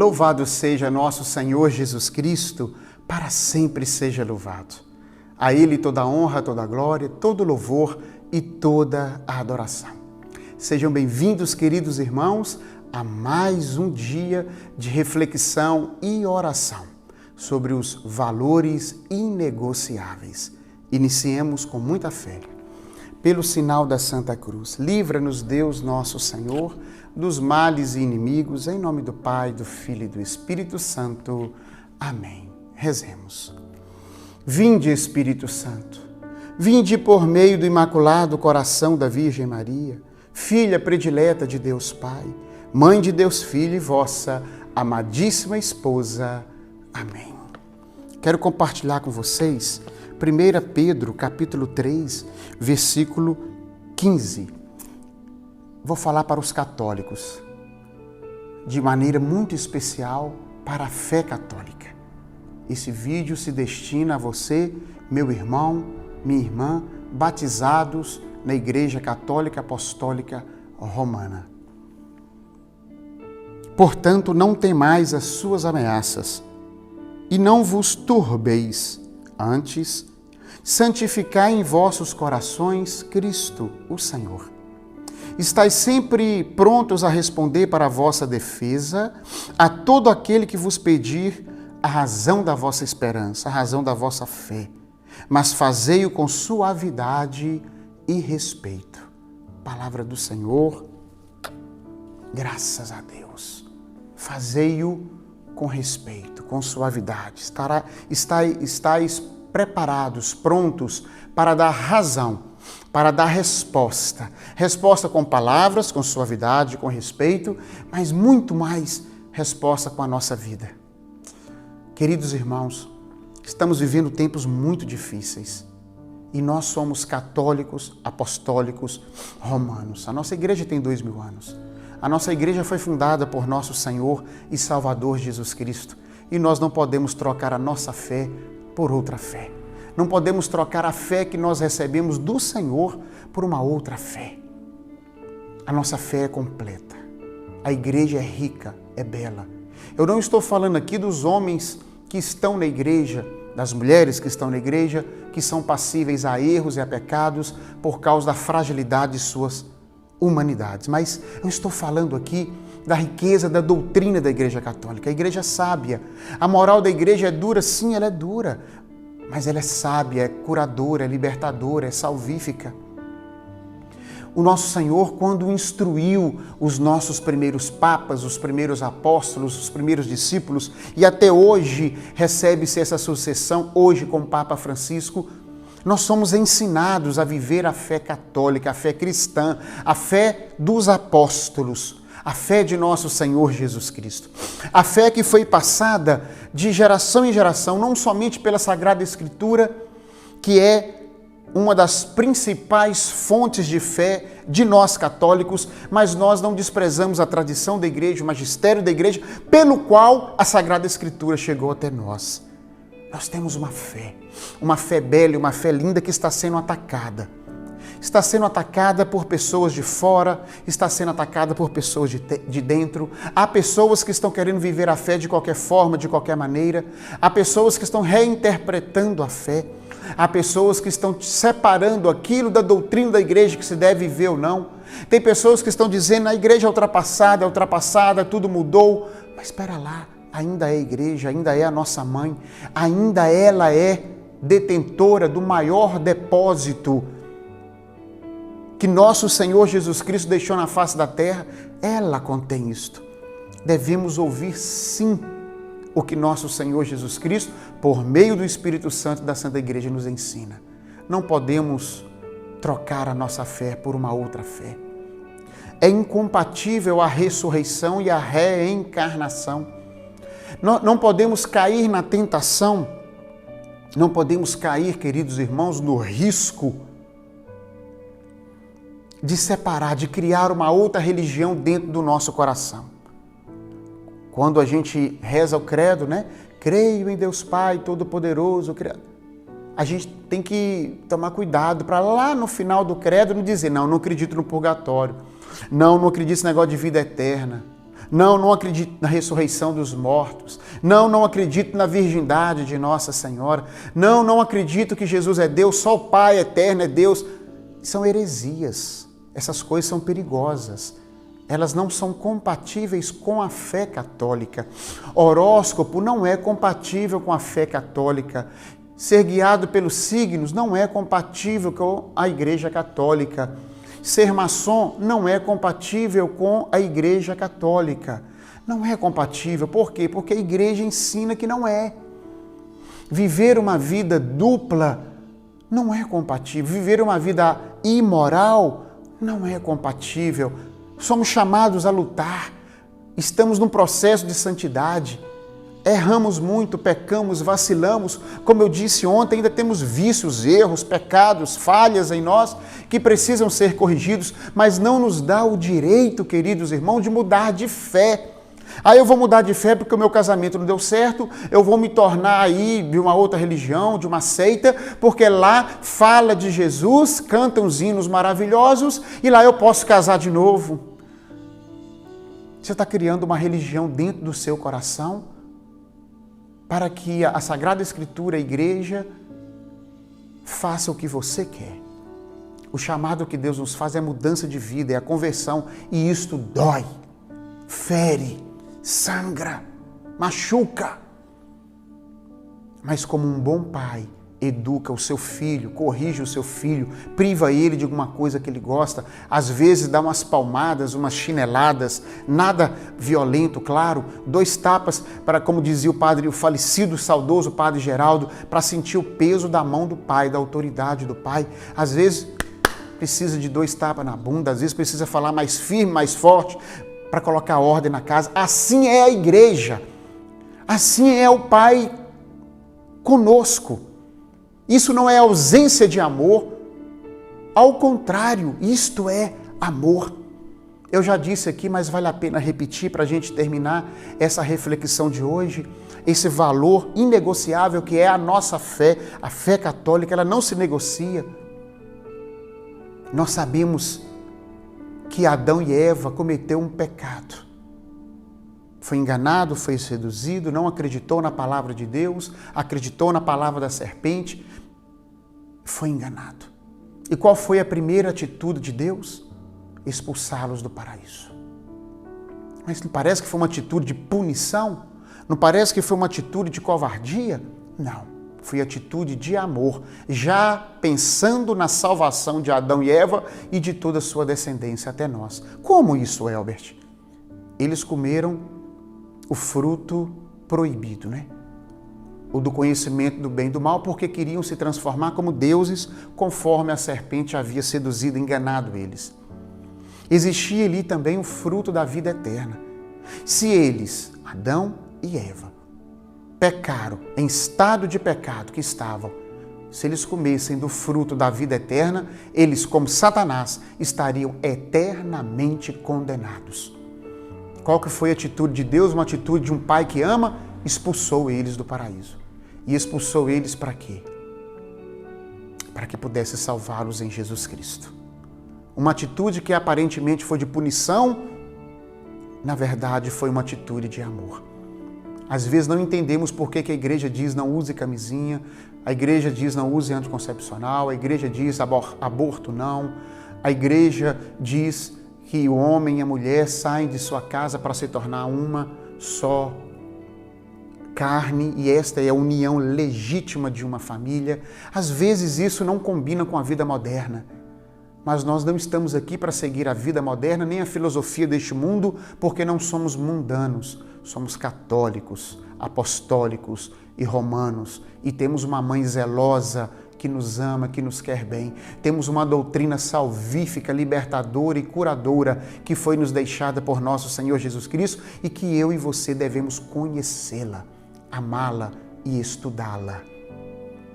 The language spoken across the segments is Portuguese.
Louvado seja nosso Senhor Jesus Cristo, para sempre seja louvado. A Ele toda a honra, toda a glória, todo o louvor e toda a adoração. Sejam bem-vindos, queridos irmãos, a mais um dia de reflexão e oração sobre os valores inegociáveis. Iniciemos com muita fé. Pelo sinal da Santa Cruz, livra-nos Deus nosso Senhor dos males e inimigos, em nome do Pai, do Filho e do Espírito Santo. Amém. Rezemos. Vinde, Espírito Santo, vinde por meio do Imaculado Coração da Virgem Maria, filha predileta de Deus Pai, mãe de Deus Filho e vossa amadíssima esposa. Amém. Quero compartilhar com vocês 1 Pedro, capítulo 3, versículo 15. Vou falar para os católicos, de maneira muito especial para a fé católica. Esse vídeo se destina a você, meu irmão, minha irmã, batizados na Igreja Católica Apostólica Romana. Portanto, não temais as suas ameaças e não vos turbeis, antes, santificai em vossos corações Cristo, o Senhor. Estais sempre prontos a responder para a vossa defesa a todo aquele que vos pedir a razão da vossa esperança, a razão da vossa fé, mas fazei-o com suavidade e respeito. Palavra do Senhor, graças a Deus. Fazei-o com respeito, com suavidade. Estais preparados, prontos para dar razão, para dar resposta. Resposta com palavras, com suavidade, com respeito, mas muito mais resposta com a nossa vida. Queridos irmãos, estamos vivendo tempos muito difíceis e nós somos católicos, apostólicos, romanos. A nossa igreja tem 2000 anos. A nossa igreja foi fundada por nosso Senhor e Salvador Jesus Cristo e nós não podemos trocar a nossa fé por outra fé. Não podemos trocar a fé que nós recebemos do Senhor por uma outra fé. A nossa fé é completa. A igreja é rica, é bela. Eu não estou falando aqui dos homens que estão na igreja, das mulheres que estão na igreja, que são passíveis a erros e a pecados por causa da fragilidade de suas humanidades. Mas eu estou falando aqui da riqueza da doutrina da Igreja Católica. A igreja é sábia. A moral da igreja é dura? Sim, ela é dura. Mas ela é sábia, é curadora, é libertadora, é salvífica. O nosso Senhor, quando instruiu os nossos primeiros papas, os primeiros apóstolos, os primeiros discípulos, e até hoje recebe-se essa sucessão, hoje com o Papa Francisco, nós somos ensinados a viver a fé católica, a fé cristã, a fé dos apóstolos, a fé de nosso Senhor Jesus Cristo. A fé que foi passada de geração em geração, não somente pela Sagrada Escritura, que é uma das principais fontes de fé de nós católicos, mas nós não desprezamos a tradição da igreja, o magistério da igreja, pelo qual a Sagrada Escritura chegou até nós. Nós temos uma fé bela, uma fé linda que está sendo atacada. Está sendo atacada por pessoas de fora, está sendo atacada por pessoas de dentro. Há pessoas que estão querendo viver a fé de qualquer forma, de qualquer maneira. Há pessoas que estão reinterpretando a fé. Há pessoas que estão separando aquilo da doutrina da igreja que se deve viver ou não. Tem pessoas que estão dizendo a igreja é ultrapassada, tudo mudou. Mas espera lá, ainda é igreja, ainda é a nossa mãe, ainda ela é detentora do maior depósito que nosso Senhor Jesus Cristo deixou na face da terra. Ela contém isto. Devemos ouvir sim o que nosso Senhor Jesus Cristo, por meio do Espírito Santo da Santa Igreja, nos ensina. Não podemos trocar a nossa fé por uma outra fé. É incompatível a ressurreição e a reencarnação. Não podemos cair na tentação, não podemos cair, queridos irmãos, no risco de separar, de criar uma outra religião dentro do nosso coração. Quando a gente reza o credo, né? Creio em Deus Pai Todo-Poderoso. A gente tem que tomar cuidado para lá no final do credo não dizer, não acredito no purgatório. Não acredito nesse negócio de vida eterna. Não, não acredito na ressurreição dos mortos. Não, não acredito na virgindade de Nossa Senhora. Não, não acredito que Jesus é Deus, só o Pai eterno é Deus. São heresias. Essas coisas são perigosas. Elas não são compatíveis com a fé católica. Horóscopo não é compatível com a fé católica. Ser guiado pelos signos não é compatível com a Igreja Católica. Ser maçom não é compatível com a Igreja Católica. Não é compatível. Por quê? Porque a Igreja ensina que não é. Viver uma vida dupla não é compatível. Viver uma vida imoral não é compatível. Somos chamados a lutar. Estamos num processo de santidade. Erramos muito, pecamos, vacilamos. Como eu disse ontem, ainda temos vícios, erros, pecados, falhas em nós que precisam ser corrigidos, mas não nos dá o direito, queridos irmãos, de mudar de fé. Aí eu vou mudar de fé porque o meu casamento não deu certo, eu vou me tornar aí de uma outra religião, de uma seita, porque lá fala de Jesus, cantam os hinos maravilhosos e lá eu posso casar de novo. Você está criando uma religião dentro do seu coração para que a Sagrada Escritura, a Igreja, faça o que você quer. O chamado que Deus nos faz é a mudança de vida, é a conversão, e isto dói, fere, sangra, machuca. Mas como um bom pai, educa o seu filho, corrige o seu filho, priva ele de alguma coisa que ele gosta, às vezes dá umas palmadas, umas chineladas, nada violento, claro, 2 tapas para, como dizia o padre, o falecido, saudoso padre Geraldo, para sentir o peso da mão do pai, da autoridade do pai. Às vezes precisa de 2 tapas na bunda, às vezes precisa falar mais firme, mais forte, para colocar ordem na casa. Assim é a igreja, assim é o Pai conosco. Isso não é ausência de amor, ao contrário, isto é amor. Eu já disse aqui, mas vale a pena repetir para a gente terminar essa reflexão de hoje, esse valor inegociável que é a nossa fé, a fé católica, ela não se negocia. Nós sabemos que Adão e Eva cometeu um pecado. Foi enganado, foi seduzido, não acreditou na palavra de Deus, acreditou na palavra da serpente, foi enganado. E qual foi a primeira atitude de Deus? Expulsá-los do paraíso. Mas não parece que foi uma atitude de punição? Não parece que foi uma atitude de covardia? Não, foi atitude de amor, já pensando na salvação de Adão e Eva e de toda a sua descendência até nós. Como isso, Elbert? Eles comeram o fruto proibido, né? O do conhecimento do bem e do mal, porque queriam se transformar como deuses, conforme a serpente havia seduzido e enganado eles. Existia ali também o fruto da vida eterna. Se eles, Adão e Eva, pecaram, em estado de pecado que estavam, se eles comessem do fruto da vida eterna, eles, como Satanás, estariam eternamente condenados. Qual que foi a atitude de Deus? Uma atitude de um pai que ama? Expulsou eles do paraíso. E expulsou eles para quê? Para que pudesse salvá-los em Jesus Cristo. Uma atitude que aparentemente foi de punição, na verdade foi uma atitude de amor. Às vezes não entendemos por que a igreja diz não use camisinha, a igreja diz não use anticoncepcional, a igreja diz aborto não, a igreja diz que o homem e a mulher saem de sua casa para se tornar uma só carne, e esta é a união legítima de uma família. Às vezes isso não combina com a vida moderna, mas nós não estamos aqui para seguir a vida moderna, nem a filosofia deste mundo, porque não somos mundanos, somos católicos, apostólicos e romanos, e temos uma mãe zelosa que nos ama, que nos quer bem. Temos uma doutrina salvífica, libertadora e curadora que foi nos deixada por nosso Senhor Jesus Cristo e que eu e você devemos conhecê-la, amá-la e estudá-la.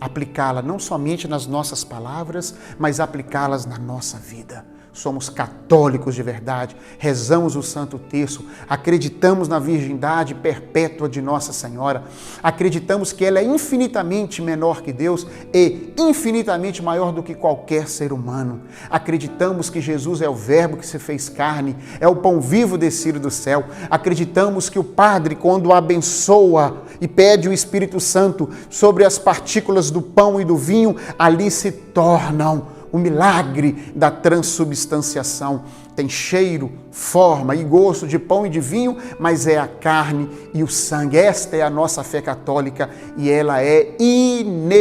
Aplicá-la não somente nas nossas palavras, mas aplicá-las na nossa vida. somos católicos de verdade, rezamos o Santo Terço, acreditamos na virgindade perpétua de Nossa Senhora, acreditamos que ela é infinitamente menor que Deus e infinitamente maior do que qualquer ser humano. Acreditamos que Jesus é o Verbo que se fez carne, é o pão vivo descido do céu. Acreditamos que o Padre, quando abençoa e pede o Espírito Santo sobre as partículas do pão e do vinho, ali se tornam o milagre da transubstanciação. Tem cheiro, forma e gosto de pão e de vinho, mas é a carne e o sangue. Esta é a nossa fé católica e ela é inegociável.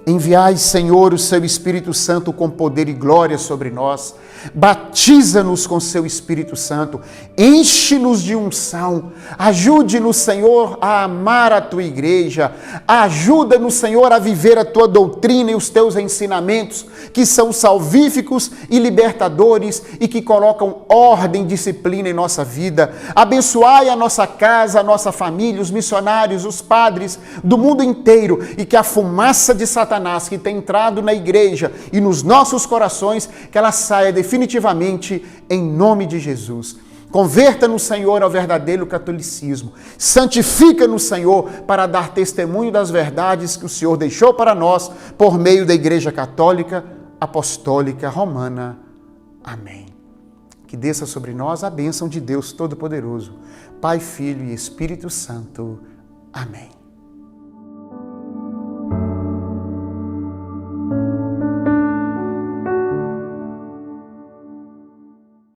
Enviai, Senhor, o seu Espírito Santo com poder e glória sobre nós. Batiza-nos com seu Espírito Santo. Enche-nos de unção. Ajude-nos, Senhor, a amar a tua igreja. Ajuda-nos, Senhor, a viver a tua doutrina e os teus ensinamentos, que são salvíficos e libertadores e que colocam ordem e disciplina em nossa vida. Abençoai a nossa casa, a nossa família, os missionários, os padres do mundo inteiro e que a fumaça de Satanás que tem entrado na igreja e nos nossos corações, que ela saia definitivamente em nome de Jesus. Converta-nos, Senhor, ao verdadeiro catolicismo. Santifica-nos, Senhor, para dar testemunho das verdades que o Senhor deixou para nós por meio da Igreja Católica, Apostólica, Romana. Amém. Que desça sobre nós a bênção de Deus Todo-Poderoso, Pai, Filho e Espírito Santo. Amém.